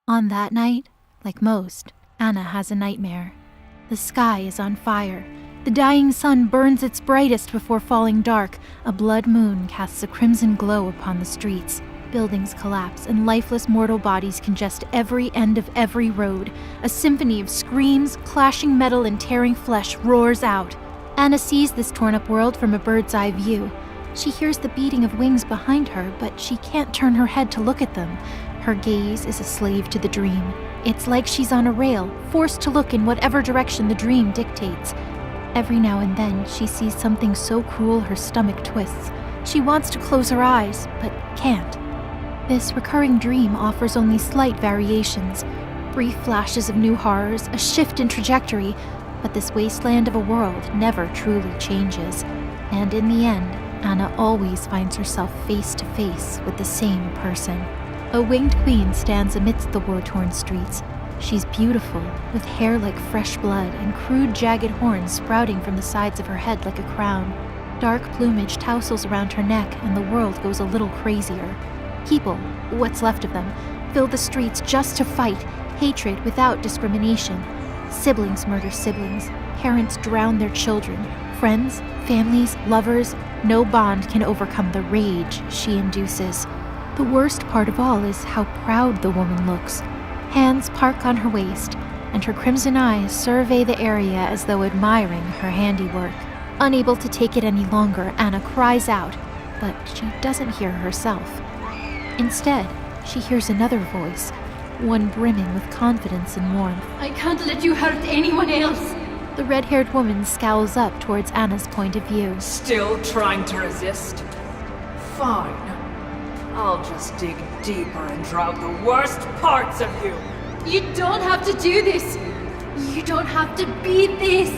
On that night, like most, Anna has a nightmare. The sky is on fire. The dying sun burns its brightest before falling dark. A blood moon casts a crimson glow upon the streets. Buildings collapse and lifeless mortal bodies congest every end of every road. A symphony of screams, clashing metal, and tearing flesh roars out. Anna sees this torn-up world from a bird's-eye view. She hears the beating of wings behind her, but she can't turn her head to look at them. Her gaze is a slave to the dream. It's like she's on a rail, forced to look in whatever direction the dream dictates. Every now and then, she sees something so cruel her stomach twists. She wants to close her eyes, but can't. This recurring dream offers only slight variations, brief flashes of new horrors, a shift in trajectory, but this wasteland of a world never truly changes. And in the end, Anna always finds herself face to face with the same person. A winged queen stands amidst the war-torn streets. She's beautiful, with hair like fresh blood and crude jagged horns sprouting from the sides of her head like a crown. Dark plumage tousles around her neck, and the world goes a little crazier. People, what's left of them, fill the streets just to fight, hatred without discrimination. Siblings murder siblings, parents drown their children, friends, families, lovers. No bond can overcome the rage she induces. The worst part of all is how proud the woman looks. Hands park on her waist, and her crimson eyes survey the area as though admiring her handiwork. Unable to take it any longer, Anna cries out, but she doesn't hear herself. Instead, she hears another voice, one brimming with confidence and warmth. I can't let you hurt anyone else. The red-haired woman scowls up towards Anna's point of view. Still trying to resist? Fine. I'll just dig deeper and draw out the worst parts of you. You don't have to do this. You don't have to be this.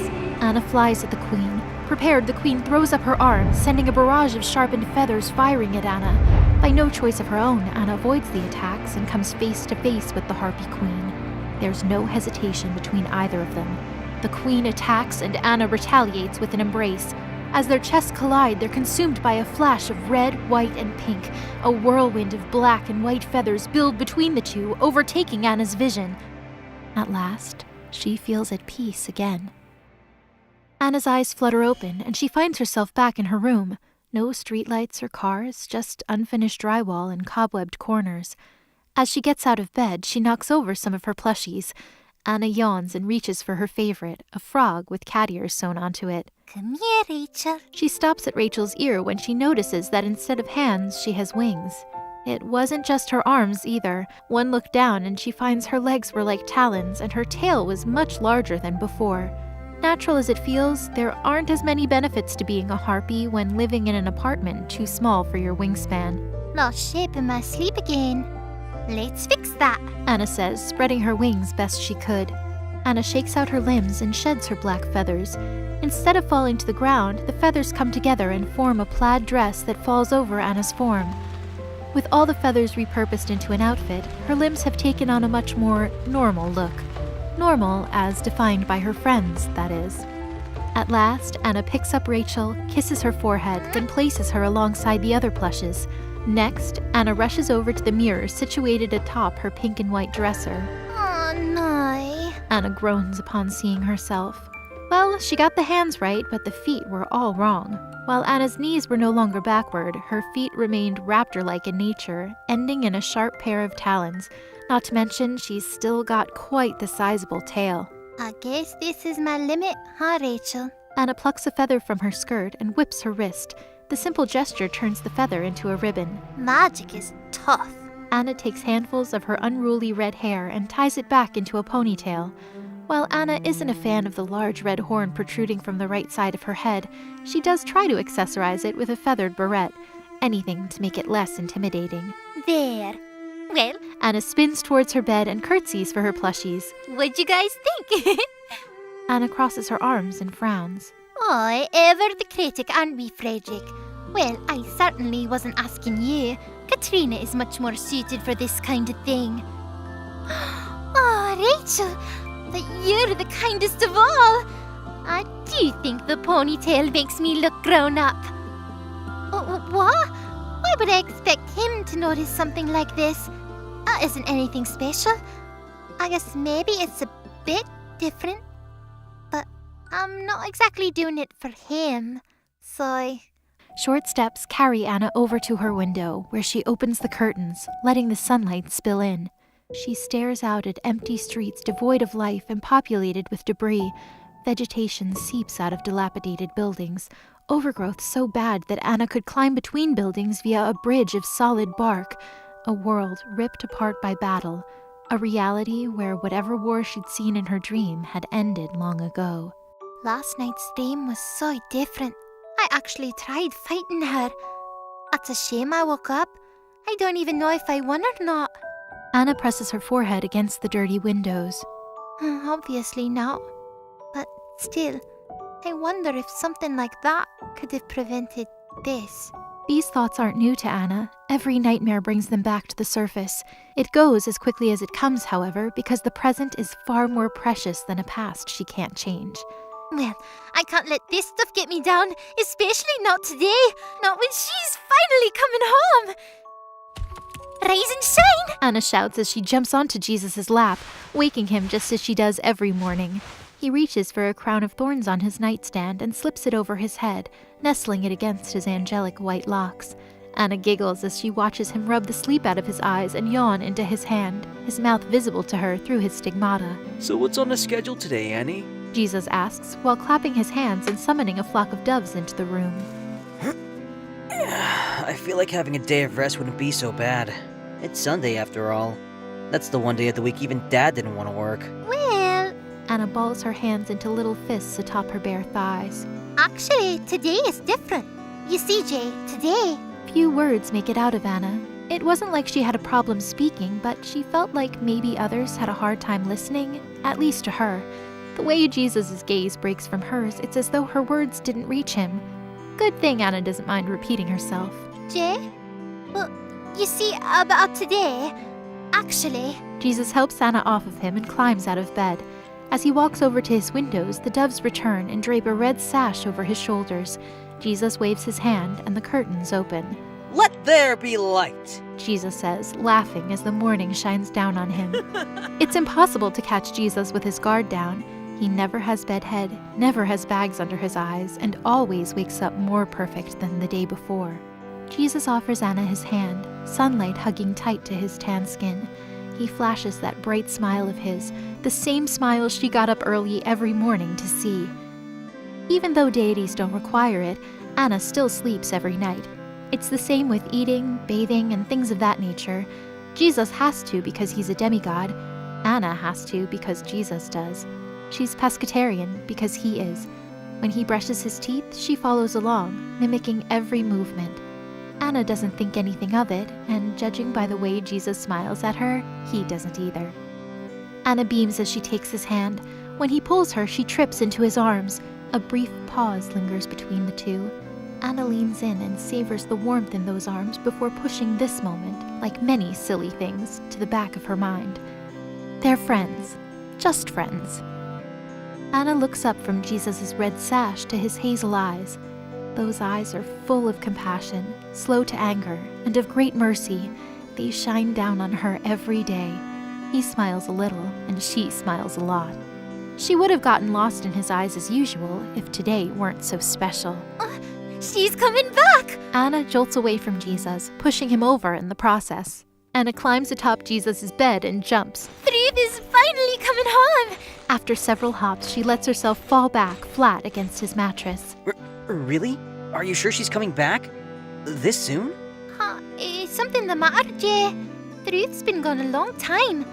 Anna flies at the queen. Prepared, the queen throws up her arms, sending a barrage of sharpened feathers firing at Anna. By no choice of her own, Anna avoids the attacks and comes face to face with the Harpy Queen. There's no hesitation between either of them. The queen attacks and Anna retaliates with an embrace. As their chests collide, they're consumed by a flash of red, white, and pink. A whirlwind of black and white feathers build between the two, overtaking Anna's vision. At last, she feels at peace again. Anna's eyes flutter open, and she finds herself back in her room. No streetlights or cars, just unfinished drywall and cobwebbed corners. As she gets out of bed, she knocks over some of her plushies. Anna yawns and reaches for her favorite, a frog with cat ears sewn onto it. Come here, Rachel. She stops at Rachel's ear when she notices that instead of hands, she has wings. It wasn't just her arms either. One look down and she finds her legs were like talons and her tail was much larger than before. Natural as it feels, there aren't as many benefits to being a harpy when living in an apartment too small for your wingspan. Lost shape in my sleep again. Let's fix that, Anna says, spreading her wings best she could. Anna shakes out her limbs and sheds her black feathers. Instead of falling to the ground, the feathers come together and form a plaid dress that falls over Anna's form. With all the feathers repurposed into an outfit, her limbs have taken on a much more normal look. Normal as defined by her friends, that is. At last, Anna picks up Rachel, kisses her forehead, then places her alongside the other plushes. Next, Anna rushes over to the mirror situated atop her pink and white dresser. Oh no. Anna groans upon seeing herself. Well, she got the hands right, but the feet were all wrong. While Anna's knees were no longer backward, her feet remained raptor-like in nature, ending in a sharp pair of talons. Not to mention, she's still got quite the sizable tail. I guess this is my limit, huh, Rachel? Anna plucks a feather from her skirt and whips her wrist. The simple gesture turns the feather into a ribbon. Magic is tough. Anna takes handfuls of her unruly red hair and ties it back into a ponytail. While Anna isn't a fan of the large red horn protruding from the right side of her head, she does try to accessorize it with a feathered barrette. Anything to make it less intimidating. There. Well, Anna spins towards her bed and curtsies for her plushies. what'd you guys think? Anna crosses her arms and frowns. Oh, ever the critic, aren't we, Frederick? Well, I certainly wasn't asking you. Katrina is much more suited for this kind of thing. Oh, Rachel, but you're the kindest of all. I do think the ponytail makes me look grown up. Oh, what? Why would I expect him to notice something like this? That isn't anything special. I guess maybe it's a bit different. But I'm not exactly doing it for him, so... Short steps carry Anna over to her window, where she opens the curtains, letting the sunlight spill in. She stares out at empty streets devoid of life and populated with debris. Vegetation seeps out of dilapidated buildings, overgrowth so bad that Anna could climb between buildings via a bridge of solid bark. A world ripped apart by battle, a reality where whatever war she'd seen in her dream had ended long ago. Last night's dream was so different. I actually tried fighting her. It's a shame I woke up. I don't even know if I won or not. Anna presses her forehead against the dirty windows. Obviously not. But still, I wonder if something like that could have prevented this. These thoughts aren't new to Anna. Every nightmare brings them back to the surface. It goes as quickly as it comes, however, because the present is far more precious than a past she can't change. Well, I can't let this stuff get me down, especially not today. Not when she's finally coming home. Rise and shine! Anna shouts as she jumps onto Jesus' lap, waking him just as she does every morning. He reaches for a crown of thorns on his nightstand and slips it over his head, nestling it against his angelic white locks. Anna giggles as she watches him rub the sleep out of his eyes and yawn into his hand, his mouth visible to her through his stigmata. So what's on the schedule today, Annie? Jesus asks, while clapping his hands and summoning a flock of doves into the room. I feel like having a day of rest wouldn't be so bad. It's Sunday after all. That's the one day of the week even Dad didn't want to work. Well, Anna balls her hands into little fists atop her bare thighs. actually, today is different. You see, Jay, today... Few words make it out of Anna. It wasn't like she had a problem speaking, but she felt like maybe others had a hard time listening, at least to her. The way Jesus' gaze breaks from hers, it's as though her words didn't reach him. Good thing Anna doesn't mind repeating herself. Jay? Well, you see, about today... Actually... Jesus helps Anna off of him and climbs out of bed. As he walks over to his windows, the doves return and drape a red sash over his shoulders. Jesus waves his hand and the curtains open. Let there be light! Jesus says, laughing as the morning shines down on him. It's impossible to catch Jesus with his guard down. He never has bedhead, never has bags under his eyes, and always wakes up more perfect than the day before. Jesus offers Anna his hand, sunlight hugging tight to his tan skin. He flashes that bright smile of his, the same smile she got up early every morning to see. Even though deities don't require it, Anna still sleeps every night. It's the same with eating, bathing, and things of that nature. Jesus has to because he's a demigod. Anna has to because Jesus does. She's pescatarian because he is. When he brushes his teeth, she follows along, mimicking every movement. Anna doesn't think anything of it, and judging by the way Jesus smiles at her, he doesn't either. Anna beams as she takes his hand. When he pulls her, she trips into his arms. A brief pause lingers between the two. Anna leans in and savors the warmth in those arms before pushing this moment, like many silly things, to the back of her mind. They're friends. Just friends. Anna looks up from Jesus' red sash to his hazel eyes. Those eyes are full of compassion, slow to anger, and of great mercy. They shine down on her every day. He smiles a little, and she smiles a lot. She would have gotten lost in his eyes as usual if today weren't so special. She's coming back! Anna jolts away from Jesus, pushing him over in the process. Anna climbs atop Jesus' bed and jumps. Truth is finally coming home! After several hops, she lets herself fall back flat against his mattress. Really? Are you sure she's coming back? This soon? Is something the matter, Jay? Truth's been gone a long time.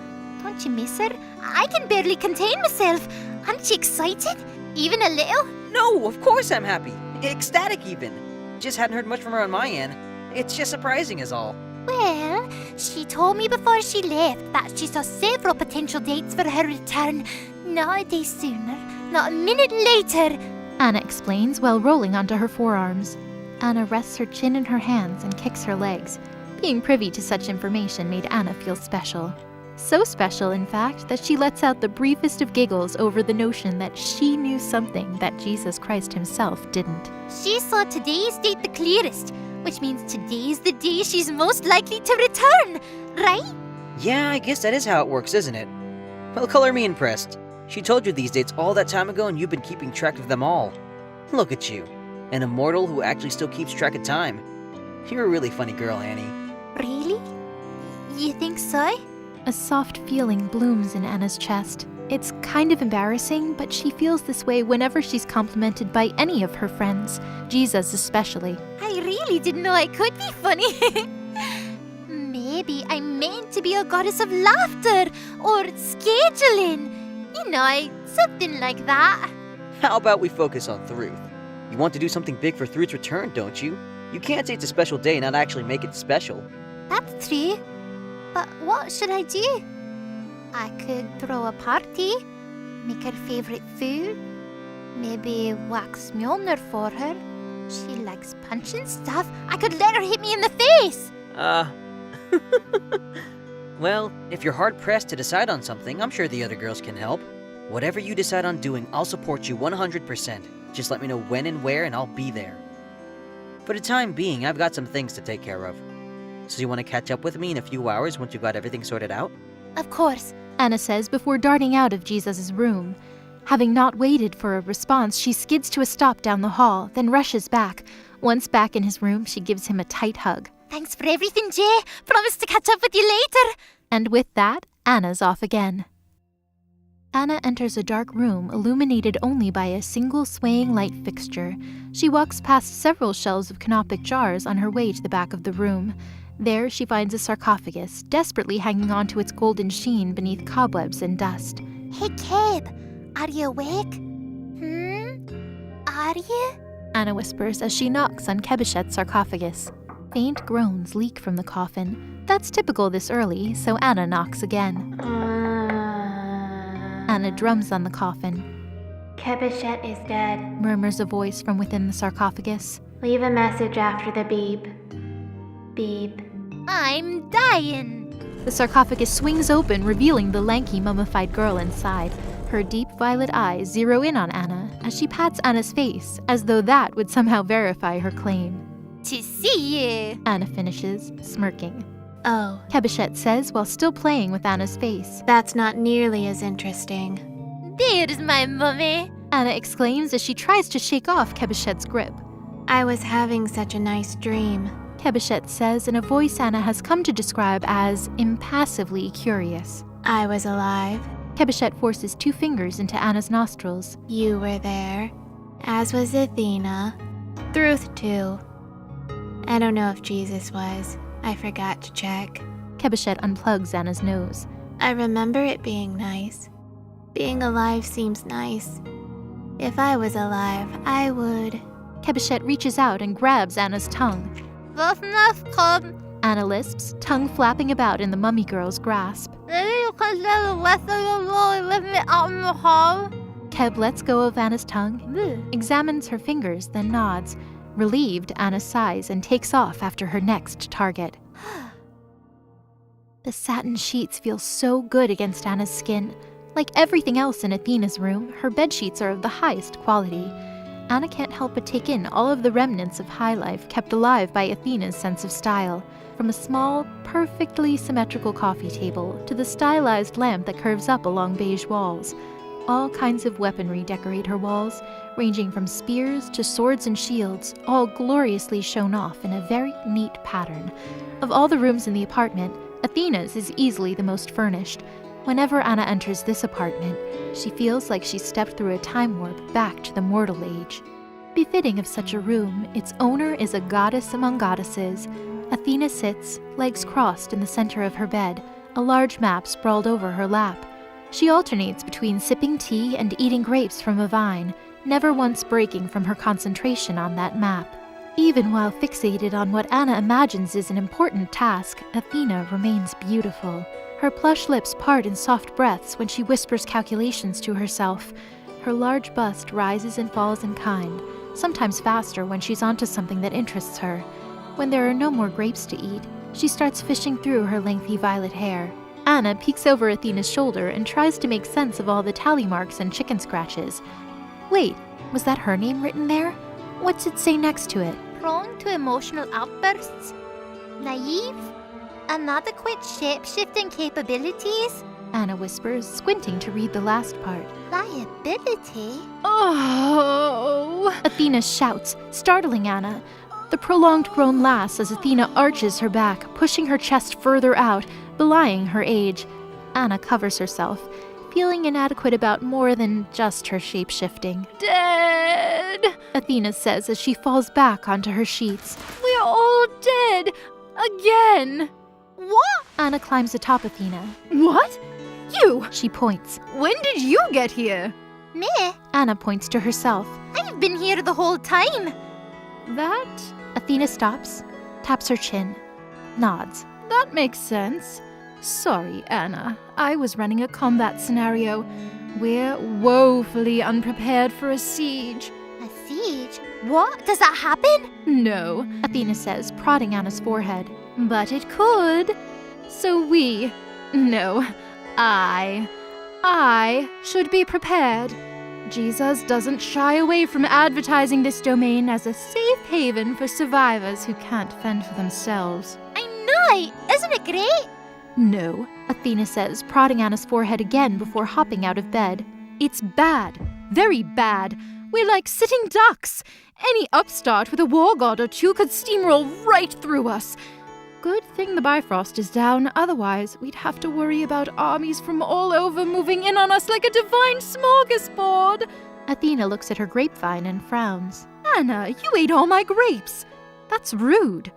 Don't you miss her? I can barely contain myself. Aren't you excited? Even a little? No, of course I'm happy. Ecstatic even. Just hadn't heard much from her on my end. It's just surprising is all. Well, she told me before she left that she saw several potential dates for her return. Not a day sooner, not a minute later. Anna explains while rolling onto her forearms. Anna rests her chin in her hands and kicks her legs. Being privy to such information made Anna feel special. So special, in fact, that she lets out the briefest of giggles over the notion that she knew something that Jesus Christ himself didn't. She saw today's date the clearest, which means today's the day she's most likely to return, right? Yeah, I guess that is how it works, isn't it? Well, color me impressed. She told you these dates all that time ago and you've been keeping track of them all. Look at you. An immortal who actually still keeps track of time. You're a really funny girl, Annie. Really? You think so? A soft feeling blooms in Anna's chest. It's kind of embarrassing, but she feels this way whenever she's complimented by any of her friends, Jesus especially. I really didn't know I could be funny. Maybe I'm meant to be a goddess of laughter or scheduling. You know, something like that. How about we focus on Thruth? You want to do something big for Thruth's return, don't you? You can't say it's a special day and not actually make it special. That's true. But what should I do? I could throw a party, make her favorite food, maybe wax Mjolnir for her. She likes punching stuff. I could let her hit me in the face. Well, if you're hard-pressed to decide on something, I'm sure the other girls can help. Whatever you decide on doing, I'll support you 100%. Just let me know when and where, and I'll be there. For the time being, I've got some things to take care of. So you want to catch up with me in a few hours once you've got everything sorted out? Of course. Anna says before darting out of Jesus' room. Having not waited for a response, she skids to a stop down the hall, then rushes back. Once back in his room, she gives him a tight hug. Thanks for everything, Jay. Promise to catch up with you later. And with that, Anna's off again. Anna enters a dark room illuminated only by a single swaying light fixture. She walks past several shelves of canopic jars on her way to the back of the room. There, she finds a sarcophagus, desperately hanging on to its golden sheen beneath cobwebs and dust. Hey, Keb. Are you awake? Are you? Anna whispers as she knocks on Kebishet's sarcophagus. Faint groans leak from the coffin. That's typical this early, so Anna knocks again. Anna drums on the coffin. Kebishet is dead. Murmurs a voice from within the sarcophagus. Leave a message after the beep. Beep. I'm dying. The sarcophagus swings open, revealing the lanky, mummified girl inside. Her deep violet eyes zero in on Anna as she pats Anna's face, as though that would somehow verify her claim. To see you. Anna finishes, smirking. Oh, Kebishet says while still playing with Anna's face. that's not nearly as interesting. There's my mummy. Anna exclaims as she tries to shake off Kebishet's grip. I was having such a nice dream. Kebishet says in a voice Anna has come to describe as impassively curious. I was alive. Kebishet forces 2 fingers into Anna's nostrils. You were there. As was Athena. Thruth too. I don't know if Jesus was. I forgot to check. Kebishet unplugs Anna's nose. I remember it being nice. Being alive seems nice. If I was alive, I would. Kebishet reaches out and grabs Anna's tongue. That's enough, Keb. Anna lisps, tongue flapping about in the mummy girl's grasp. Maybe you can let the rest of your glory lift me out in the hall. Keb lets go of Anna's tongue, examines her fingers, then nods. Relieved, Anna sighs and takes off after her next target. The satin sheets feel so good against Anna's skin. Like everything else in Athena's room, her bedsheets are of the highest quality. Anna can't help but take in all of the remnants of high life kept alive by Athena's sense of style. From a small, perfectly symmetrical coffee table to the stylized lamp that curves up along beige walls. All kinds of weaponry decorate her walls, ranging from spears to swords and shields, all gloriously shown off in a very neat pattern. Of all the rooms in the apartment, Athena's is easily the most furnished. Whenever Anna enters this apartment, she feels like she stepped through a time warp back to the mortal age. Befitting of such a room, its owner is a goddess among goddesses. Athena sits, legs crossed in the center of her bed, a large map sprawled over her lap. She alternates between sipping tea and eating grapes from a vine, never once breaking from her concentration on that map. Even while fixated on what Anna imagines is an important task, Athena remains beautiful. Her plush lips part in soft breaths when she whispers calculations to herself. Her large bust rises and falls in kind, sometimes faster when she's onto something that interests her. When there are no more grapes to eat, she starts fishing through her lengthy violet hair. Anna peeks over Athena's shoulder and tries to make sense of all the tally marks and chicken scratches. Wait, was that her name written there? What's it say next to it? Prone to emotional outbursts? Naive? Inadequate shape-shifting capabilities? Anna whispers, squinting to read the last part. Liability? Oh! Athena shouts, startling Anna. The prolonged groan lasts as Athena arches her back, pushing her chest further out, belying her age. Anna covers herself, feeling inadequate about more than just her shape-shifting. Dead! Athena says as she falls back onto her sheets. We're all dead! Again! What? Anna climbs atop Athena. What? You! She points. When did you get here? Me? Anna points to herself. I've been here the whole time. That? Athena stops, taps her chin, nods. That makes sense. Sorry, Anna. I was running a combat scenario. We're woefully unprepared for a siege. A siege? What? Does that happen? No, Athena says, prodding Anna's forehead. But it could. So I should be prepared. Jesus doesn't shy away from advertising this domain as a safe haven for survivors who can't fend for themselves. I know! Isn't it great? No, Athena says, prodding Anna's forehead again before hopping out of bed. It's bad. Very bad. We're like sitting ducks. Any upstart with a war god or two could steamroll right through us. Good thing the Bifrost is down, otherwise we'd have to worry about armies from all over moving in on us like a divine smorgasbord. Athena looks at her grapevine and frowns. Anna, you ate all my grapes. That's rude.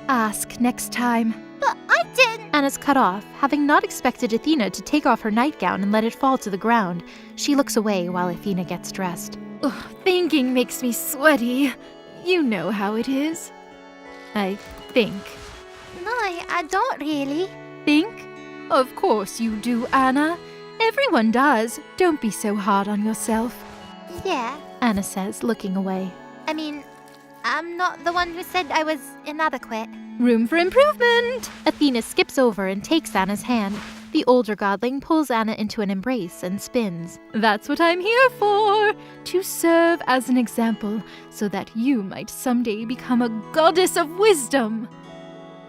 Ask next time. But I didn't. Anna's cut off, having not expected Athena to take off her nightgown and let it fall to the ground. She looks away while Athena gets dressed. Ugh, thinking makes me sweaty. You know how it is. I think. No, I don't really. Think? Of course you do, Anna. Everyone does. Don't be so hard on yourself. Yeah. Anna says, looking away. I mean, I'm not the one who said I was inadequate. Room for improvement! Athena skips over and takes Anna's hand. The older godling pulls Anna into an embrace and spins. That's what I'm here for! To serve as an example, so that you might someday become a goddess of wisdom!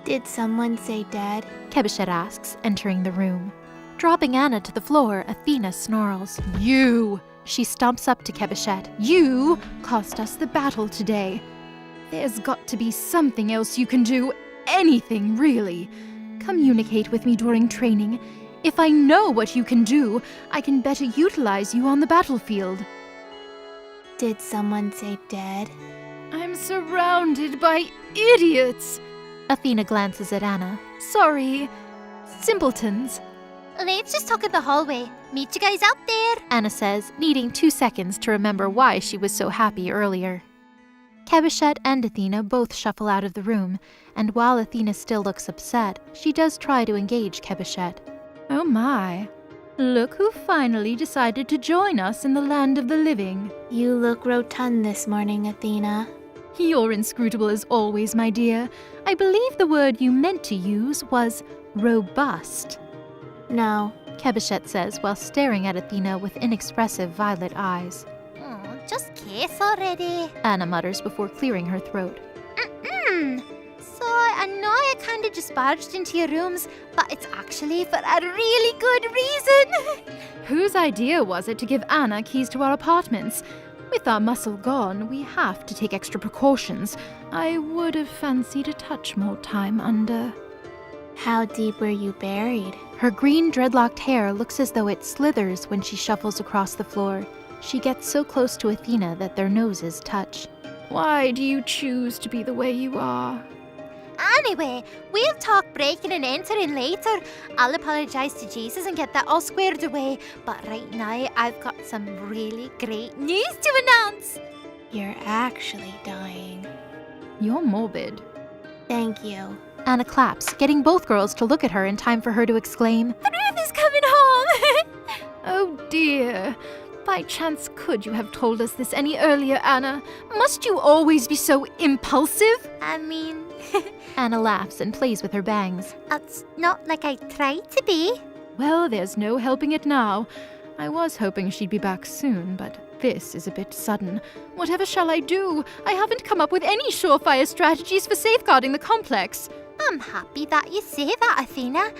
Did someone say dead? Kebishet asks, entering the room. Dropping Anna to the floor, Athena snarls. You! She stomps up to Kebishet. You cost us the battle today. There's got to be something else you can do. Anything, really. Communicate with me during training. If I know what you can do, I can better utilize you on the battlefield. Did someone say dead? I'm surrounded by idiots. Athena glances at Anna. Sorry, simpletons. Let's just talk in the hallway. Meet you guys out there. Anna says, needing 2 seconds to remember why she was so happy earlier. Kebishet and Athena both shuffle out of the room, and while Athena still looks upset, she does try to engage Kebishet. Oh my. Look who finally decided to join us in the land of the living. You look rotund this morning, Athena. You're inscrutable as always, my dear. I believe the word you meant to use was robust. No. Kebishet says while staring at Athena with inexpressive violet eyes. Oh, just kiss already. Anna mutters before clearing her throat. So I know I kinda just barged into your rooms, but it's actually for a really good reason. Whose idea was it to give Anna keys to our apartments? With our muscle gone, we have to take extra precautions. I would have fancied a touch more time under. How deep were you buried? Her green dreadlocked hair looks as though it slithers when she shuffles across the floor. She gets so close to Athena that their noses touch. Why do you choose to be the way you are? Anyway, we'll talk breaking and entering later. I'll apologize to Jesus and get that all squared away. But right now, I've got some really great news to announce. You're actually dying. You're morbid. Thank you. Anna claps, getting both girls to look at her in time for her to exclaim, Ruth is coming home! Oh dear. By chance, could you have told us this any earlier, Anna? Must you always be so impulsive? I mean, Anna laughs and plays with her bangs. it's not like I tried to be. Well, there's no helping it now. I was hoping she'd be back soon, but this is a bit sudden. Whatever shall I do? I haven't come up with any surefire strategies for safeguarding the complex. I'm happy that you say that, Athena.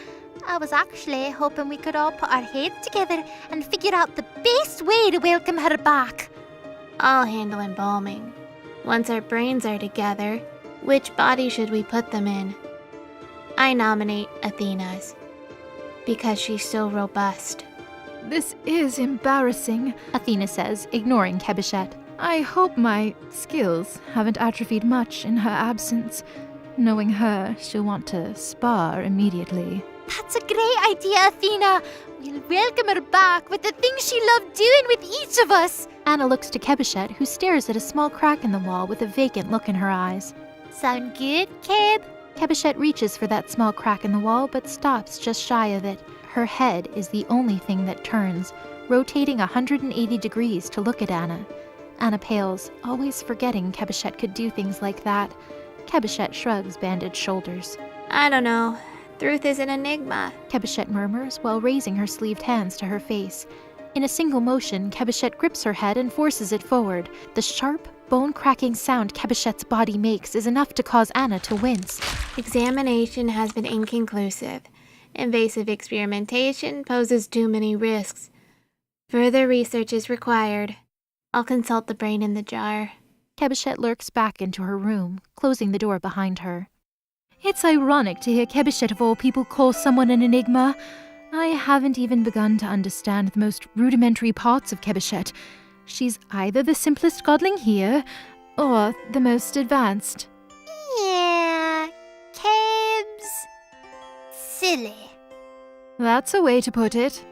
I was actually hoping we could all put our heads together and figure out the best way to welcome her back. I'll handle embalming. Once our brains are together, which body should we put them in? I nominate Athena's, because she's so robust. This is embarrassing, Athena says, ignoring Kebishet. I hope my skills haven't atrophied much in her absence. Knowing her, she'll want to spar immediately. That's a great idea, Athena. We'll welcome her back with the things she loved doing with each of us. Anna looks to Kebishet, who stares at a small crack in the wall with a vacant look in her eyes. Sound good, Keb? Kebishet reaches for that small crack in the wall, but stops just shy of it. Her head is the only thing that turns, rotating 180 degrees to look at Anna. Anna pales, always forgetting Kebishet could do things like that. Kebishet shrugs bandaged shoulders. I don't know. Truth is an enigma. Kebishet murmurs while raising her sleeved hands to her face. In a single motion, Kebishet grips her head and forces it forward. The sharp, bone-cracking sound Kebishet's body makes is enough to cause Anna to wince. Examination has been inconclusive. Invasive experimentation poses too many risks. Further research is required. I'll consult the brain in the jar. Kebishet lurks back into her room, closing the door behind her. It's ironic to hear Kebishet of all people call someone an enigma. I haven't even begun to understand the most rudimentary parts of Kebishet. She's either the simplest godling here, or the most advanced. Yeah, Keb's silly. That's a way to put it.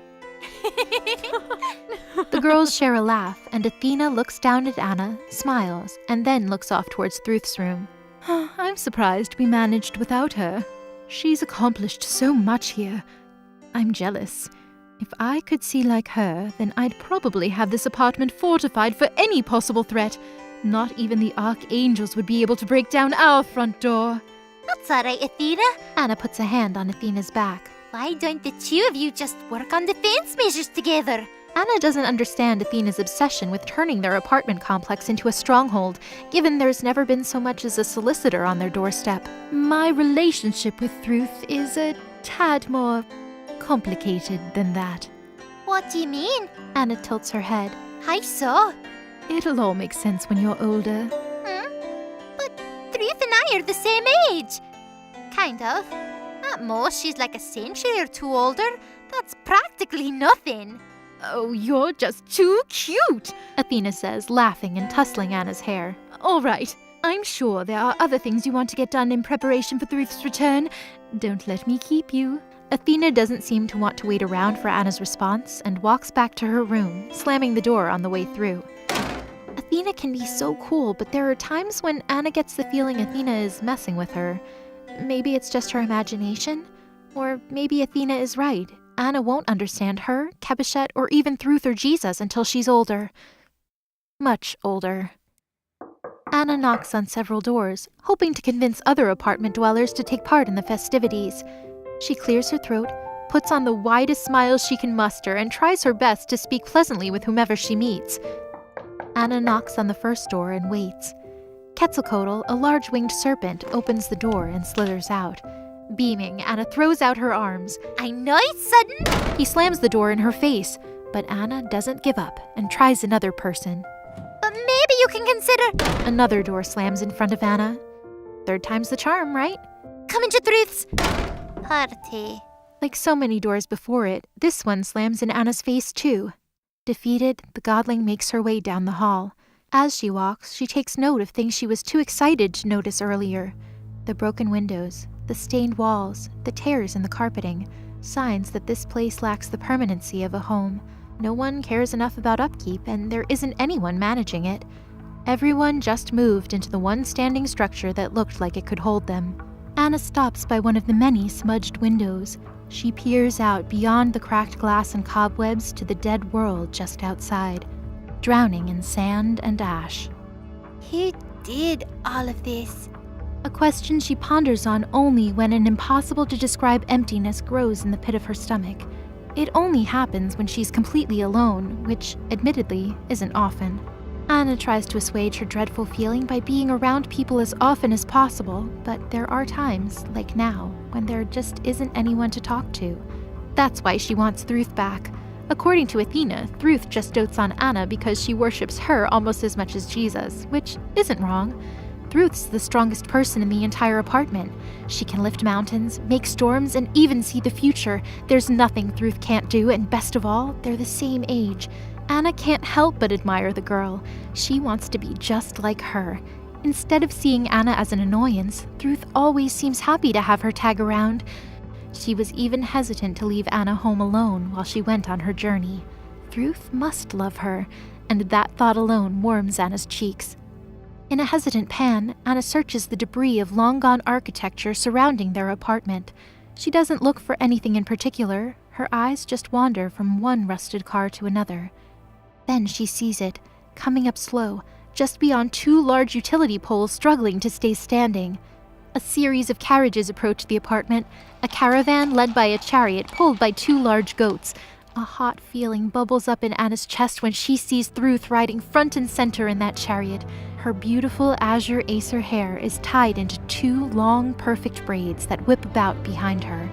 The girls share a laugh, and Athena looks down at Anna, smiles, and then looks off towards Thruth's room. I'm surprised we managed without her. She's accomplished so much here. I'm jealous. If I could see like her, then I'd probably have this apartment fortified for any possible threat. Not even the archangels would be able to break down our front door. That's all right, Athena. Anna puts a hand on Athena's back. Why don't the two of you just work on defense measures together? Anna doesn't understand Athena's obsession with turning their apartment complex into a stronghold, given there's never been so much as a solicitor on their doorstep. My relationship with Thruth is a tad more complicated than that. What do you mean? Anna tilts her head. How so? It'll all make sense when you're older. But Thruth and I are the same age. Kind of. At most, she's like a century or two older. That's practically nothing. Oh, you're just too cute, Athena says, laughing and tussling Anna's hair. All right, I'm sure there are other things you want to get done in preparation for Thruth's return. Don't let me keep you. Athena doesn't seem to want to wait around for Anna's response and walks back to her room, slamming the door on the way through. Athena can be so cool, but there are times when Anna gets the feeling Athena is messing with her. Maybe it's just her imagination, or maybe Athena is right. Anna won't understand her, Kebishet, or even Thruth or Jesus until she's older. Much older. Anna knocks on several doors, hoping to convince other apartment dwellers to take part in the festivities. She clears her throat, puts on the widest smile she can muster, and tries her best to speak pleasantly with whomever she meets. Anna knocks on the first door and waits. Quetzalcoatl, a large winged serpent, opens the door and slithers out. Beaming, Anna throws out her arms. I know it's sudden. He slams the door in her face, but Anna doesn't give up and tries another person. But maybe you can consider... Another door slams in front of Anna. Third time's the charm, right? Come into Thruth's party. Like so many doors before it, this one slams in Anna's face too. Defeated, the godling makes her way down the hall. As she walks, she takes note of things she was too excited to notice earlier. The broken windows, the stained walls, the tears in the carpeting, signs that this place lacks the permanency of a home. No one cares enough about upkeep, and there isn't anyone managing it. Everyone just moved into the one standing structure that looked like it could hold them. Anna stops by one of the many smudged windows. She peers out beyond the cracked glass and cobwebs to the dead world just outside, drowning in sand and ash. Who did all of this? A question she ponders on only when an impossible-to-describe emptiness grows in the pit of her stomach. It only happens when she's completely alone, which, admittedly, isn't often. Anna tries to assuage her dreadful feeling by being around people as often as possible, but there are times, like now, when there just isn't anyone to talk to. That's why she wants Thruth back. According to Athena, Thruth just dotes on Anna because she worships her almost as much as Jesus, which isn't wrong. Thruth's the strongest person in the entire apartment. She can lift mountains, make storms, and even see the future. There's nothing Thruth can't do, and best of all, they're the same age. Anna can't help but admire the girl. She wants to be just like her. Instead of seeing Anna as an annoyance, Thruth always seems happy to have her tag around. She was even hesitant to leave Anna home alone while she went on her journey. Thruth must love her, and that thought alone warms Anna's cheeks. In a hesitant pan, Anna searches the debris of long-gone architecture surrounding their apartment. She doesn't look for anything in particular. Her eyes just wander from one rusted car to another. Then she sees it, coming up slow, just beyond two large utility poles struggling to stay standing. A series of carriages approach the apartment, a caravan led by a chariot pulled by two large goats. A hot feeling bubbles up in Anna's chest when she sees Thruth riding front and center in that chariot. Her beautiful azure acer hair is tied into two long, perfect braids that whip about behind her.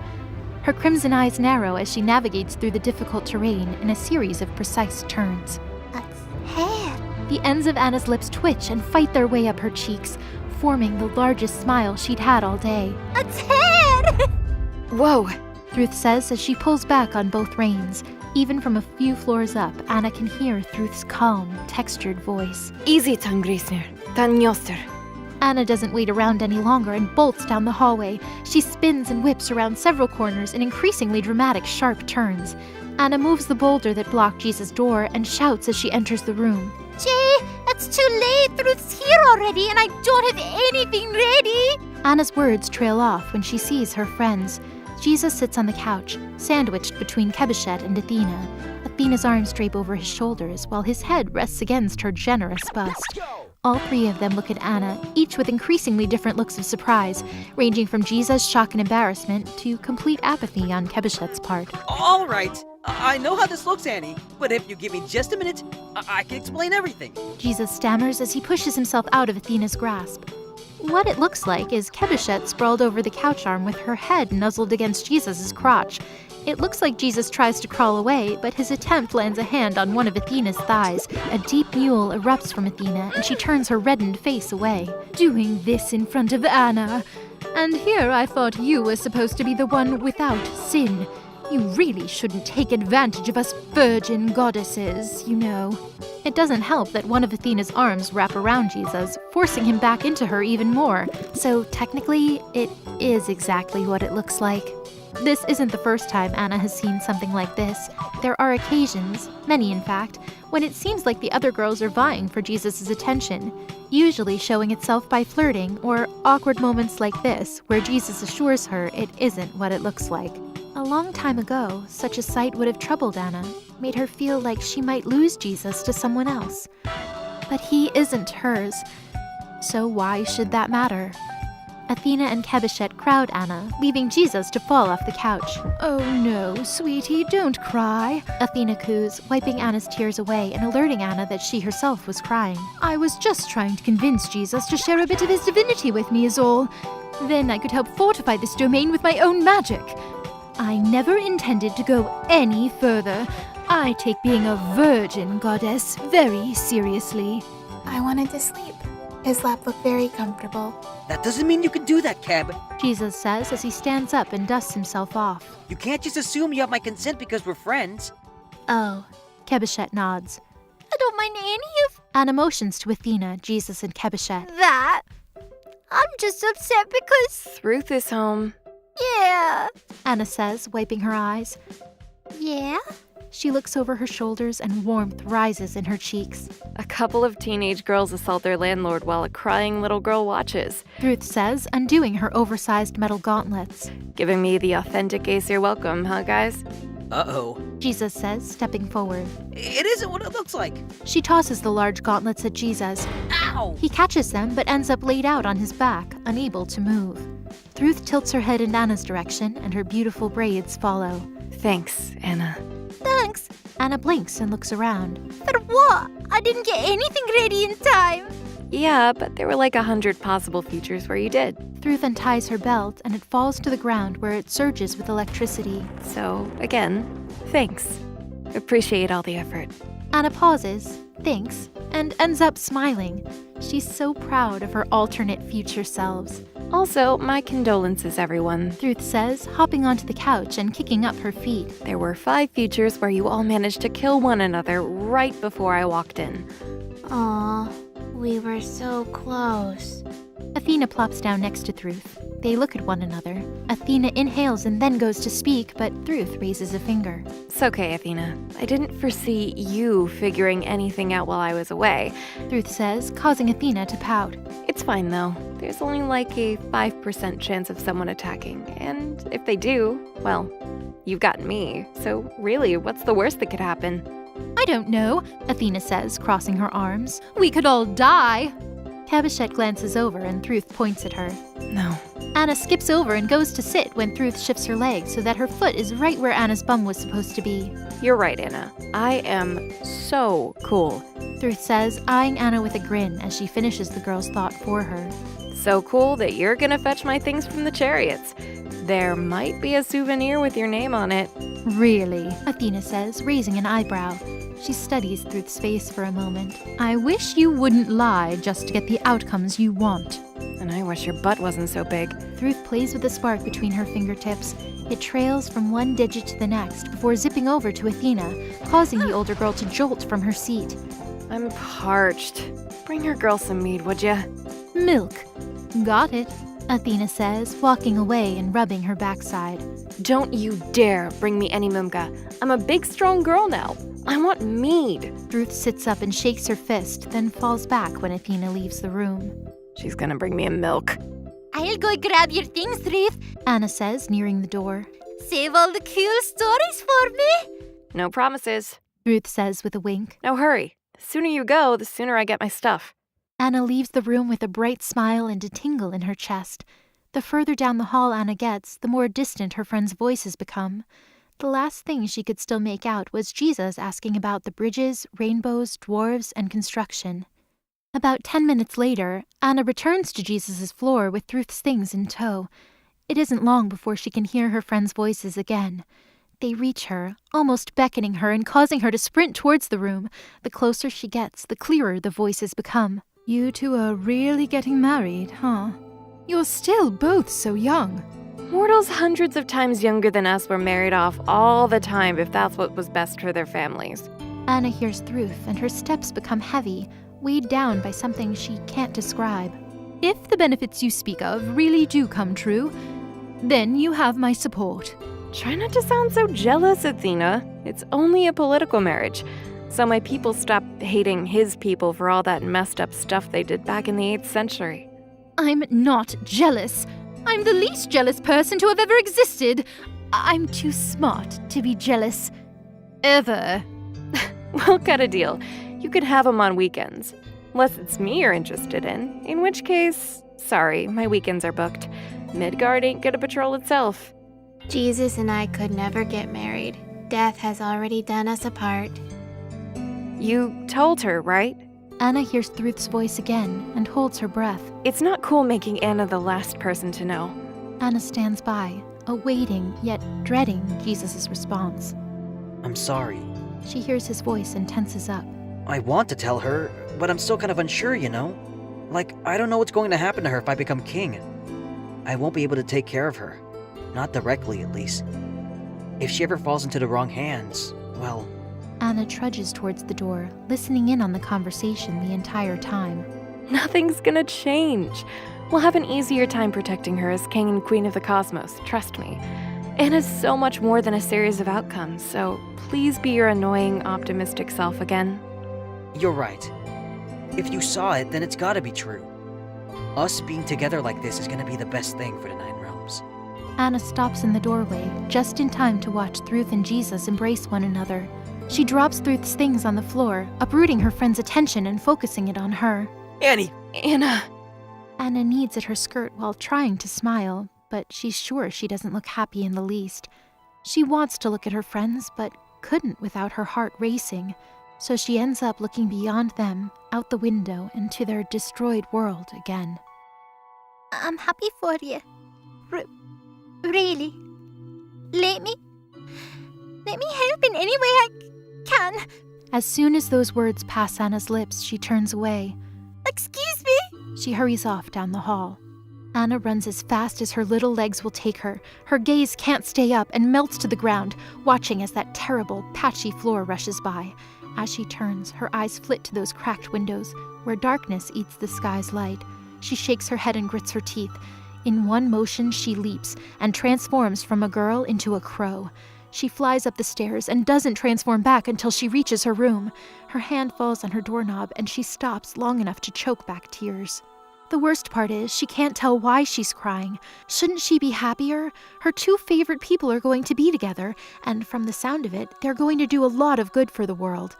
Her crimson eyes narrow as she navigates through the difficult terrain in a series of precise turns. That's hair. The ends of Anna's lips twitch and fight their way up her cheeks, forming the largest smile she'd had all day. That's hair! Whoa! Thruth says as she pulls back on both reins. Even from a few floors up, Anna can hear Thruth's calm, textured voice. Easy, Tangrisner. Tanjoster. Anna doesn't wait around any longer and bolts down the hallway. She spins and whips around several corners in increasingly dramatic, sharp turns. Anna moves the boulder that blocked Jesus' door and shouts as she enters the room. Jay, it's too late. Thruth's here already, and I don't have anything ready. Anna's words trail off when she sees her friends. Jesus sits on the couch, sandwiched between Kebeshet and Athena. Athena's arms drape over his shoulders, while his head rests against her generous bust. All three of them look at Anna, each with increasingly different looks of surprise, ranging from Jesus' shock and embarrassment to complete apathy on Kebeshet's part. All right, I know how this looks, Annie, but if you give me just a minute, I can explain everything. Jesus stammers as he pushes himself out of Athena's grasp. What it looks like is Kebeshet sprawled over the couch arm with her head nuzzled against Jesus' crotch. It looks like Jesus tries to crawl away, but his attempt lands a hand on one of Athena's thighs. A deep mewl erupts from Athena, and she turns her reddened face away. Doing this in front of Anna. And here I thought you were supposed to be the one without sin. You really shouldn't take advantage of us virgin goddesses, you know. It doesn't help that one of Athena's arms wrap around Jesus, forcing him back into her even more. So technically, it is exactly what it looks like. This isn't the first time Anna has seen something like this. There are occasions, many in fact, when it seems like the other girls are vying for Jesus' attention, usually showing itself by flirting or awkward moments like this, where Jesus assures her it isn't what it looks like. A long time ago, such a sight would have troubled Anna, made her feel like she might lose Jesus to someone else. But he isn't hers, so why should that matter? Athena and Kebeshet crowd Anna, leaving Jesus to fall off the couch. Oh no, sweetie, don't cry, Athena coos, wiping Anna's tears away and alerting Anna that she herself was crying. I was just trying to convince Jesus to share a bit of his divinity with me is all. Then I could help fortify this domain with my own magic. I never intended to go any further. I take being a virgin goddess very seriously. I wanted to sleep. His lap looked very comfortable. That doesn't mean you can do that, Keb. Jesus says as he stands up and dusts himself off. You can't just assume you have my consent because we're friends. Oh, Kebeshet nods. I don't mind any of Anna motions to Athena, Jesus, and Kebeshet. that. I'm just upset because, Thruth is home. yeah. Anna says, wiping her eyes. Yeah? She looks over her shoulders and warmth rises in her cheeks. A couple of teenage girls assault their landlord while a crying little girl watches, Thruth says, undoing her oversized metal gauntlets. giving me the authentic Acer welcome, huh, guys? Uh-oh. Jesus says, stepping forward. It isn't what it looks like. She tosses the large gauntlets at Jesus. Ow! He catches them but ends up laid out on his back, unable to move. Thruth tilts her head in Anna's direction and her beautiful braids follow. Thanks, Anna. Thanks. Anna blinks and looks around. For what? I didn't get anything ready in time. Yeah, but there were like 100 possible features where you did. Thruth unties her belt and it falls to the ground where it surges with electricity. So, again, thanks. Appreciate all the effort. Anna pauses, thinks, and ends up smiling. She's so proud of her alternate future selves. Also, my condolences, everyone. Thruth says, hopping onto the couch and kicking up her feet. There were 5 features where you all managed to kill one another right before I walked in. Aw, we were so close. Athena plops down next to Thruth. They look at one another. Athena inhales and then goes to speak, but Thruth raises a finger. It's okay, Athena. I didn't foresee you figuring anything out while I was away. Thruth says, causing Athena to pout. It's fine, though. There's only like a 5% chance of someone attacking. And if they do, well, you've got me. So really, what's the worst that could happen? I don't know, Athena says, crossing her arms. We could all die. Cabochette glances over and Thruth points at her. No. Anna skips over and goes to sit when Thruth shifts her leg so that her foot is right where Anna's bum was supposed to be. You're right, Anna. I am so cool. Thruth says, eyeing Anna with a grin as she finishes the girl's thought for her. So cool that you're gonna fetch my things from the chariots. There might be a souvenir with your name on it. Really? Athena says, raising an eyebrow. She studies Thruth's face for a moment. I wish you wouldn't lie just to get the outcomes you want. And I wish your butt wasn't so big. Thruth plays with the spark between her fingertips. It trails from one digit to the next before zipping over to Athena, causing the older girl to jolt from her seat. I'm parched. Bring your girl some mead, would ya? Milk. Got it, Athena says, walking away and rubbing her backside. Don't you dare bring me any mumka. I'm a big, strong girl now. I want mead. Thruth sits up and shakes her fist, then falls back when Athena leaves the room. She's gonna bring me a milk. I'll go grab your things, Thruth. Anna says, nearing the door. Save all the cool stories for me. No promises. Thruth says with a wink. Now hurry. The sooner you go, the sooner I get my stuff. Anna leaves the room with a bright smile and a tingle in her chest. The further down the hall Anna gets, the more distant her friends' voices become. The last thing she could still make out was Jesus asking about the bridges, rainbows, dwarves, and construction. About 10 minutes later, Anna returns to Jesus' floor with Thruth's things in tow. It isn't long before she can hear her friends' voices again. They reach her, almost beckoning her and causing her to sprint towards the room. The closer she gets, the clearer the voices become. You two are really getting married, huh? You're still both so young. Mortals hundreds of times younger than us were married off all the time if that's what was best for their families. Anna hears Thruth and her steps become heavy, weighed down by something she can't describe. If the benefits you speak of really do come true, then you have my support. Try not to sound so jealous, Athena. It's only a political marriage. So my people stop hating his people for all that messed up stuff they did back in the 8th century. I'm not jealous. I'm the least jealous person to have ever existed. I'm too smart to be jealous. Ever. We'll cut a deal. You can have them on weekends. Unless it's me you're interested in which case, sorry, my weekends are booked. Midgard ain't gonna patrol itself. Jesus and I could never get married. Death has already done us apart. You told her, right? Anna hears Thruth's voice again and holds her breath. It's not cool making Anna the last person to know. Anna stands by, awaiting yet dreading Jesus' response. I'm sorry. She hears his voice and tenses up. I want to tell her, but I'm still kind of unsure, you know? Like, I don't know what's going to happen to her if I become king. I won't be able to take care of her. Not directly, at least. If she ever falls into the wrong hands, well... Anna trudges towards the door, listening in on the conversation the entire time. Nothing's gonna change. We'll have an easier time protecting her as king and queen of the cosmos, trust me. Anna's so much more than a series of outcomes, so please be your annoying, optimistic self again. You're right. If you saw it, then it's gotta be true. Us being together like this is gonna be the best thing for the Nine Realms. Anna stops in the doorway, just in time to watch Thruth and Jesus embrace one another. She drops Thruth's things on the floor, uprooting her friend's attention and focusing it on her. Annie! Anna! Anna kneads at her skirt while trying to smile, but she's sure she doesn't look happy in the least. She wants to look at her friends, but couldn't without her heart racing, so she ends up looking beyond them, out the window, into their destroyed world again. I'm happy for you. Really. Let me help in any way I can. As soon as those words pass Anna's lips, she turns away. Excuse me? She hurries off down the hall. Anna runs as fast as her little legs will take her. Her gaze can't stay up and melts to the ground, watching as that terrible, patchy floor rushes by. As she turns, her eyes flit to those cracked windows, where darkness eats the sky's light. She shakes her head and grits her teeth. In one motion, she leaps and transforms from a girl into a crow. She flies up the stairs and doesn't transform back until she reaches her room. Her hand falls on her doorknob and she stops long enough to choke back tears. The worst part is she can't tell why she's crying. Shouldn't she be happier? Her two favorite people are going to be together, and from the sound of it, they're going to do a lot of good for the world.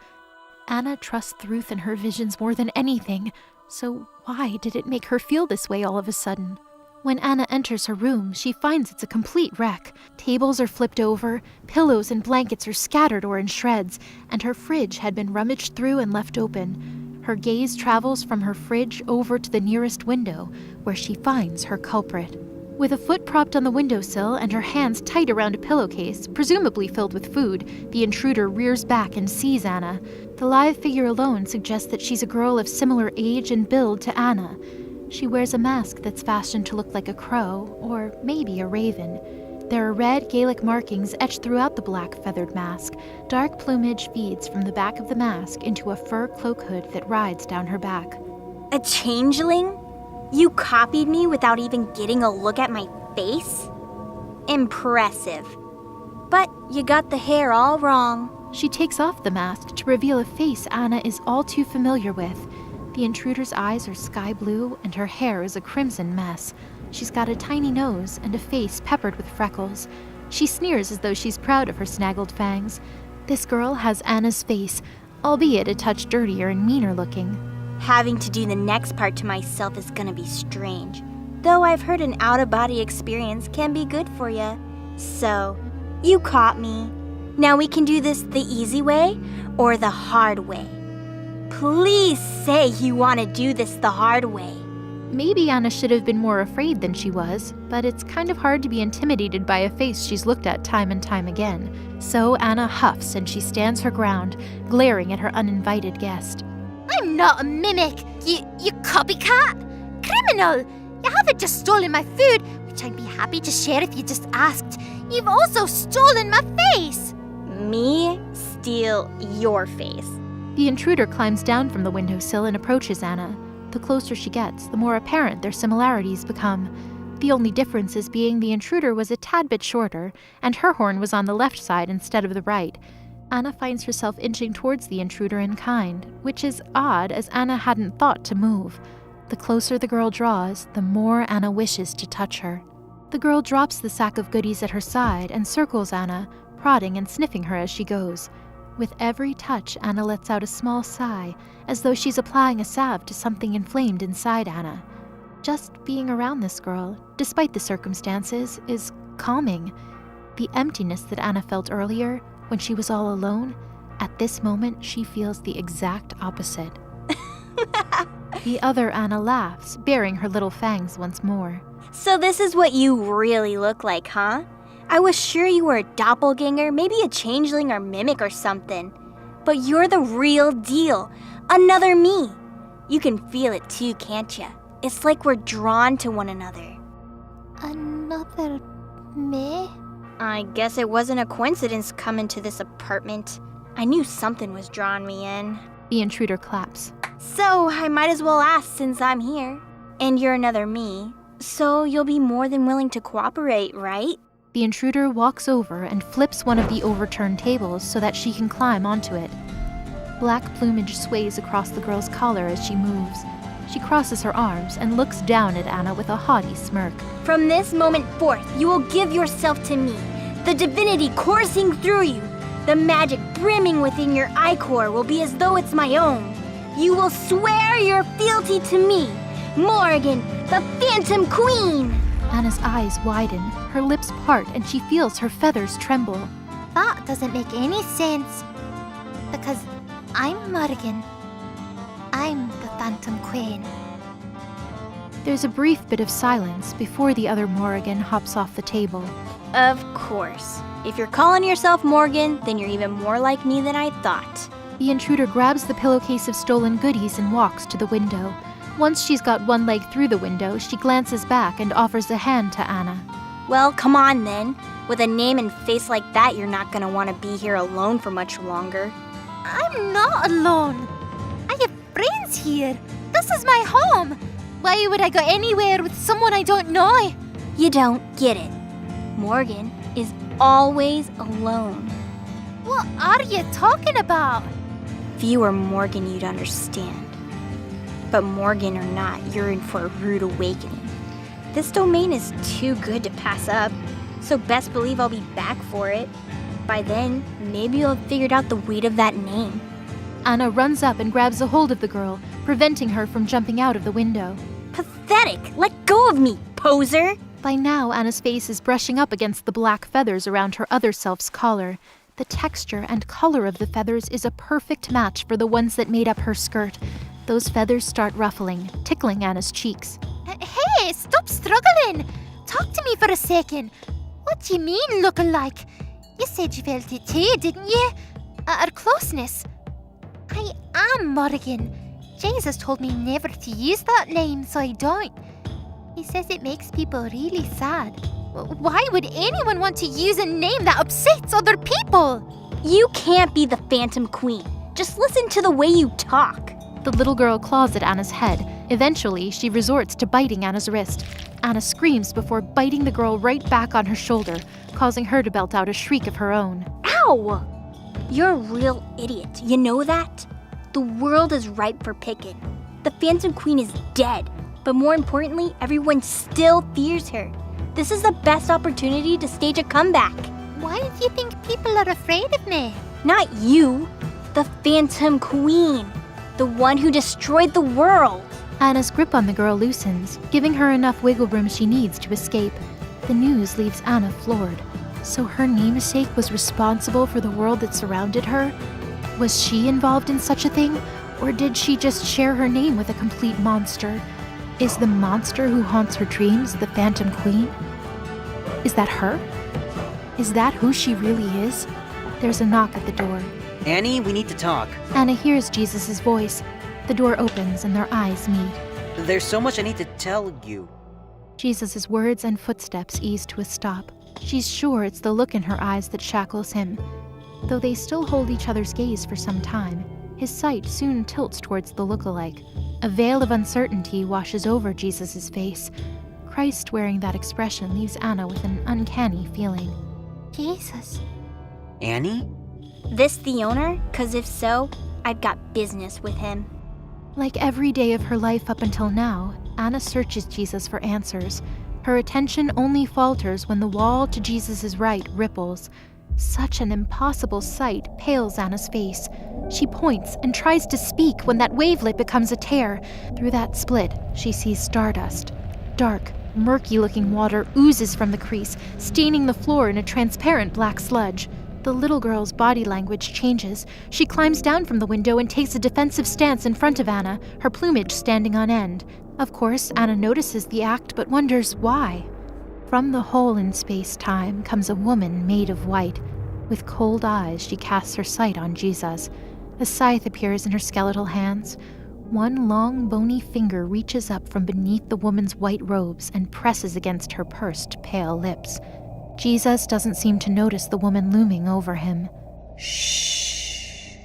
Anna trusts Ruth and her visions more than anything, so why did it make her feel this way all of a sudden? When Anna enters her room, she finds it's a complete wreck. Tables are flipped over, pillows and blankets are scattered or in shreds, and her fridge had been rummaged through and left open. Her gaze travels from her fridge over to the nearest window, where she finds her culprit. With a foot propped on the windowsill and her hands tight around a pillowcase, presumably filled with food, the intruder rears back and sees Anna. The live figure alone suggests that she's a girl of similar age and build to Anna. She wears a mask that's fashioned to look like a crow, or maybe a raven. There are red Gaelic markings etched throughout the black feathered mask. Dark plumage feeds from the back of the mask into a fur cloak hood that rides down her back. A changeling? You copied me without even getting a look at my face? Impressive. But you got the hair all wrong. She takes off the mask to reveal a face Anna is all too familiar with. The intruder's eyes are sky blue, and her hair is a crimson mess. She's got a tiny nose and a face peppered with freckles. She sneers as though she's proud of her snaggled fangs. This girl has Anna's face, albeit a touch dirtier and meaner looking. Having to do the next part to myself is gonna be strange. Though I've heard an out-of-body experience can be good for you. So, you caught me. Now we can do this the easy way or the hard way. Please say you want to do this the hard way. Maybe Anna should have been more afraid than she was, but it's kind of hard to be intimidated by a face she's looked at time and time again. So Anna huffs and she stands her ground, glaring at her uninvited guest. I'm not a mimic, you copycat! Criminal! You haven't just stolen my food, which I'd be happy to share if you just asked. You've also stolen my face! Me steal your face. The intruder climbs down from the windowsill and approaches Anna. The closer she gets, the more apparent their similarities become. The only difference is being the intruder was a tad bit shorter, and her horn was on the left side instead of the right. Anna finds herself inching towards the intruder in kind, which is odd as Anna hadn't thought to move. The closer the girl draws, the more Anna wishes to touch her. The girl drops the sack of goodies at her side and circles Anna, prodding and sniffing her as she goes. With every touch, Anna lets out a small sigh, as though she's applying a salve to something inflamed inside Anna. Just being around this girl, despite the circumstances, is calming. The emptiness that Anna felt earlier, when she was all alone, at this moment she feels the exact opposite. The other Anna laughs, baring her little fangs once more. So this is what you really look like, huh? I was sure you were a doppelganger, maybe a changeling or mimic or something. But you're the real deal. Another me. You can feel it too, can't ya? It's like we're drawn to one another. Another me? I guess it wasn't a coincidence coming to this apartment. I knew something was drawing me in. The intruder claps. So I might as well ask since I'm here. And you're another me. So you'll be more than willing to cooperate, right? The intruder walks over and flips one of the overturned tables so that she can climb onto it. Black plumage sways across the girl's collar as she moves. She crosses her arms and looks down at Anna with a haughty smirk. From this moment forth, you will give yourself to me. The divinity coursing through you, the magic brimming within your ichor will be as though it's my own. You will swear your fealty to me, Morrigan, the Phantom Queen. Anna's eyes widen, her lips part, and she feels her feathers tremble. That doesn't make any sense. Because I'm Morgan. I'm the Phantom Queen. There's a brief bit of silence before the other Morrigan hops off the table. Of course. If you're calling yourself Morgan, then you're even more like me than I thought. The intruder grabs the pillowcase of stolen goodies and walks to the window. Once she's got one leg through the window, she glances back and offers a hand to Anna. Well, come on then. With a name and face like that, you're not gonna want to be here alone for much longer. I'm not alone. I have friends here. This is my home. Why would I go anywhere with someone I don't know? You don't get it. Morgan is always alone. What are you talking about? If you were Morgan, you'd understand. But Morgan or not, you're in for a rude awakening. This domain is too good to pass up, so best believe I'll be back for it. By then, maybe you'll have figured out the weight of that name. Anna runs up and grabs a hold of the girl, preventing her from jumping out of the window. Pathetic! Let go of me, poser! By now, Anna's face is brushing up against the black feathers around her other self's collar. The texture and color of the feathers is a perfect match for the ones that made up her skirt. Those feathers start ruffling, tickling Anna's cheeks. Hey, stop struggling! Talk to me for a second. What do you mean, lookalike? You said you felt it too, didn't you? Our closeness. I am Morgan. Jesus told me never to use that name, so I don't. He says it makes people really sad. Why would anyone want to use a name that upsets other people? You can't be the Phantom Queen. Just listen to the way you talk. The little girl claws at Anna's head. Eventually, she resorts to biting Anna's wrist. Anna screams before biting the girl right back on her shoulder, causing her to belt out a shriek of her own. Ow! You're a real idiot. You know that? The world is ripe for picking. The Phantom Queen is dead, but more importantly, everyone still fears her. This is the best opportunity to stage a comeback. Why do you think people are afraid of me? Not you, the Phantom Queen, the one who destroyed the world. Anna's grip on the girl loosens, giving her enough wiggle room she needs to escape. The news leaves Anna floored. So her namesake was responsible for the world that surrounded her? Was she involved in such a thing? Or did she just share her name with a complete monster? Is the monster who haunts her dreams the Phantom Queen? Is that her? Is that who she really is? There's a knock at the door. Annie, we need to talk. Anna hears Jesus' voice. The door opens and their eyes meet. There's so much I need to tell you. Jesus' words and footsteps ease to a stop. She's sure it's the look in her eyes that shackles him. Though they still hold each other's gaze for some time, his sight soon tilts towards the look-alike. A veil of uncertainty washes over Jesus' face. Christ wearing that expression leaves Anna with an uncanny feeling. Jesus. Annie? This the owner? 'Cause if so, I've got business with him. Like every day of her life up until now, Anna searches Jesus for answers. Her attention only falters when the wall to Jesus' right ripples. Such an impossible sight pales Anna's face. She points and tries to speak when that wavelet becomes a tear. Through that split, she sees stardust. Dark, murky-looking water oozes from the crease, staining the floor in a transparent black sludge. The little girl's body language changes. She climbs down from the window and takes a defensive stance in front of Anna, her plumage standing on end. Of course, Anna notices the act but wonders why. From the hole in space-time comes a woman made of white. With cold eyes, she casts her sight on Jesus. A scythe appears in her skeletal hands. One long, bony finger reaches up from beneath the woman's white robes and presses against her pursed, pale lips. Jesus doesn't seem to notice the woman looming over him. Shh.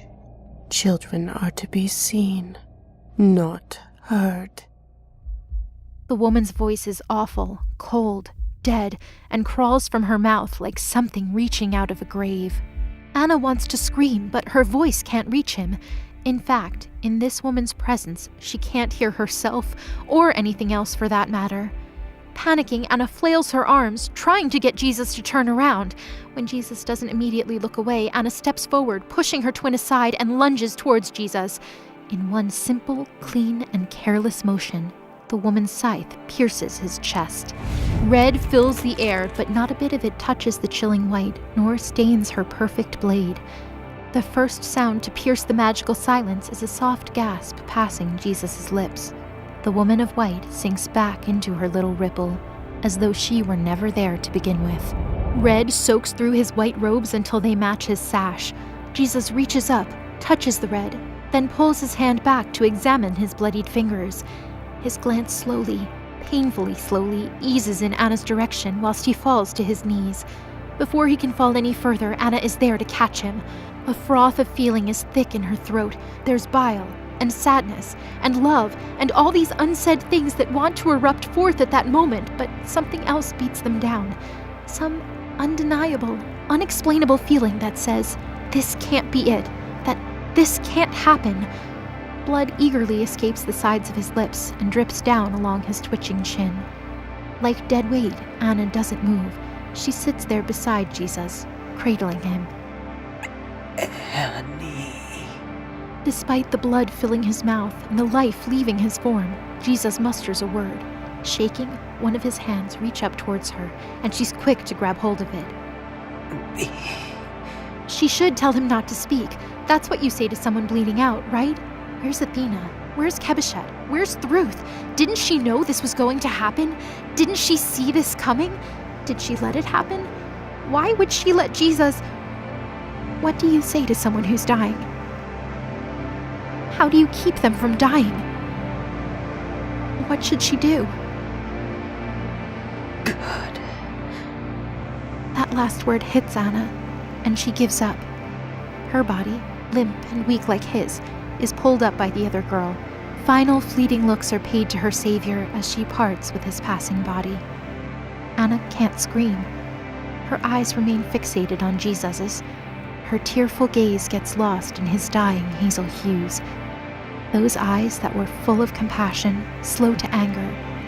Children are to be seen, not heard. The woman's voice is awful, cold, dead, and crawls from her mouth like something reaching out of a grave. Anna wants to scream, but her voice can't reach him. In fact, in this woman's presence, she can't hear herself, or anything else for that matter. Panicking, Anna flails her arms, trying to get Jesus to turn around. When Jesus doesn't immediately look away, Anna steps forward, pushing her twin aside and lunges towards Jesus. In one simple, clean, and careless motion, The woman's scythe pierces his chest. Red fills the air, but not a bit of it touches the chilling white, nor stains her perfect blade. The first sound to pierce the magical silence is a soft gasp passing Jesus' lips. The woman of white sinks back into her little ripple, as though she were never there to begin with. Red soaks through his white robes until they match his sash. Jesus reaches up, touches the red, then pulls his hand back to examine his bloodied fingers. His glance slowly, painfully slowly, eases in Anna's direction whilst he falls to his knees. Before he can fall any further, Anna is there to catch him. A froth of feeling is thick in her throat. There's bile, and sadness, and love, and all these unsaid things that want to erupt forth at that moment, but something else beats them down. Some undeniable, unexplainable feeling that says, this can't be it, that this can't happen. Blood eagerly escapes the sides of his lips and drips down along his twitching chin. Like dead weight, Anna doesn't move. She sits there beside Jesus, cradling him. Annie. Despite the blood filling his mouth and the life leaving his form, Jesus musters a word. Shaking, one of his hands reach up towards her, and she's quick to grab hold of it. She should tell him not to speak. That's what you say to someone bleeding out, right? Where's Athena? Where's Kebeshet? Where's Thruth? Didn't she know this was going to happen? Didn't she see this coming? Did she let it happen? Why would she let Jesus... What do you say to someone who's dying? How do you keep them from dying? What should she do? Good. That last word hits Anna, and she gives up. Her body, limp and weak like his, is pulled up by the other girl. Final fleeting looks are paid to her savior as she parts with his passing body. Anna can't scream. Her eyes remain fixated on Jesus's. Her tearful gaze gets lost in his dying hazel hues. Those eyes that were full of compassion, slow to anger,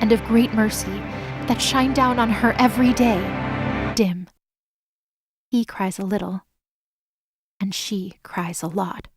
and of great mercy, that shine down on her every day, dim. He cries a little, and she cries a lot.